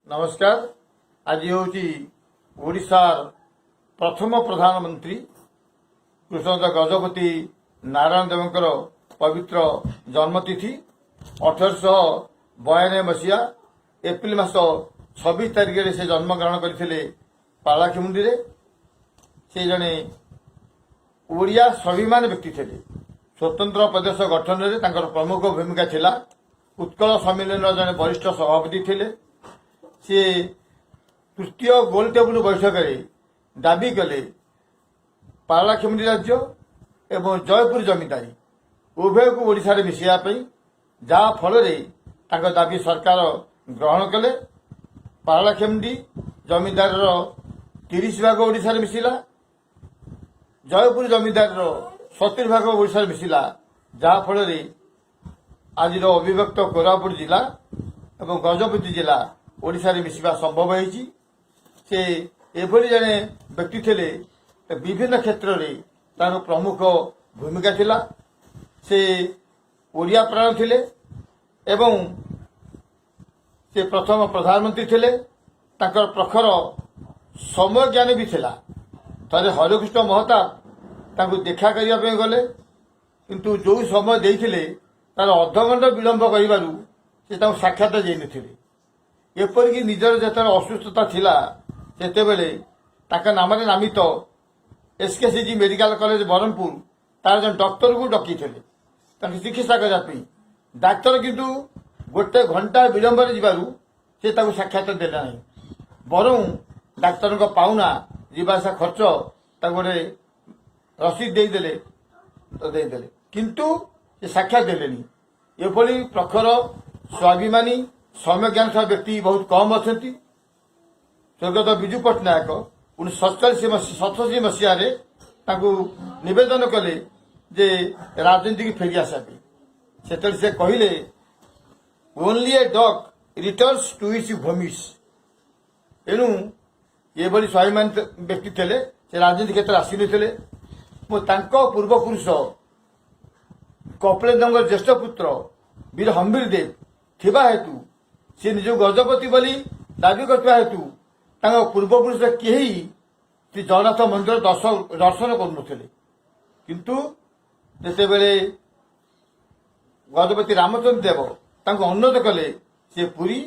नमस्कार। आज हूँ ओडिशार प्रथम प्रधानमंत्री कृष्णचंद्र गजपति नारायण देवंकर पवित्र जन्मतिथि 1892 मसीहा एप्रिल मास 26 तारिख से जन्म ग्रहण करते पालाखेमुंडी से जड़े ओडिया स्वाभिमान व्यक्ति थे। स्वतंत्र प्रदेश गठन में प्रमुख भूमिका थिला। उत्कल सम्मेलन जड़े वरिष्ठ सभापति थे। सी तृतीय गोल टेबुल बैठक में दाबी कले पालाखेमुंडी राज्य एवं जयपुर जमींदारी उभय को ओडिशा रे मिसाइबा जहा फल दाबी सरकार ग्रहण कले। पालाखेमुंडी जमींदार 30 भाग ओडिशा रे मिसिला, जयपुर जमींदार 70 भाग ओडिशा रे मिसिला, जहा फल आज अविभक्त कोरापुट जिला एवं गजपति जिला ओडिशा रे मिसिबा संभव होईची। से एभली जने व्यक्ति थे विभिन्न क्षेत्र में तार प्रमुख भूमिका थिला। से ओडिया प्राण थिले एवं से प्रथम प्रधानमंत्री थिले। ताकर प्रखर समय ज्ञान भी थिला। थरे हरिकृष्ण महताब तांको देखा करिया पे गले, किंतु जो समय देइथिले तार अधघंटा विलंब करिबारु से तांको साक्षात देइ नथिले। एपरिक निजर जो असुस्थता थिला सेतेबेले ताका नामरे नामित एसकेसीजी मेडिकल कॉलेज बरहमपुर तार जन डॉक्टर को डकी थे चिकित्सा करने। डाक्तर किंतु गोटे घंटा विलंब से साक्षात देला नहीं, बरं डाक्तर पाउना जीवासा खर्च गोटे रसीद देदेले किंतु से साक्षात देलेनी। एभली प्रखर स्वाभिमानी समय ज्ञान व्यक्ति बहुत कम अच्छा। स्वर्गत विजु पट्टनायक 1987 मसीह नवेदन कले जे राजनीति की फेरी आसा से कहले only a dog returns to its vomit. एणु ये स्वाभिमान व्यक्ति थे से राजनीति क्षेत्र आसी नथिले। पूर्वपुरुष कपिलेन्द्र ज्येष्ठ पुत्र वीर हम्बीर देव थिबा हेतु से निज गजपति बोली दाबी करता हेतु पूर्वपुरुष कहीं श्री जगन्नाथ मंदिर दर्शन करुले। किंतु जिते बेले गजपति रामचंद्र देव अनुरोध कले से पुरी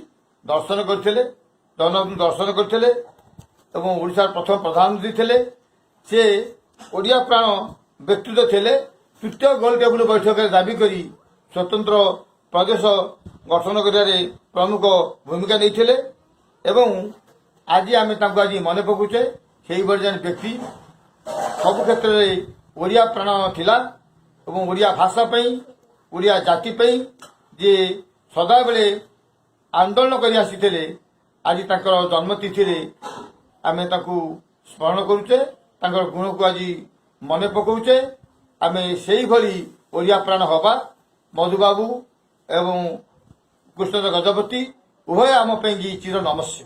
दर्शन करते, जगन्नाथ दर्शन करते और ओडिशा प्रथम प्रधानमंत्री थे। से ओडिया प्राण व्यक्तित्व थे। तृतीय गोल टेबुल बैठक में दाबी करी स्वतंत्र प्रदेश गठन कर प्रमुख भूमिका नहीं। एवं आज आम आज मन पकाउे से जन व्यक्ति सब क्षेत्र में ओडिया प्राण थिला एवं ओडिया भाषा ओडिया जाति जे सदा बेले आंदोलन कर आसी आज जन्मतिथि आम स्मरण करुचे, गुण को आज मन पकाउे। आम से ओडिया प्राण हवा मधुबाबू एवं कृष्णचंद्र गजपति उभय आम चिर नमस्य।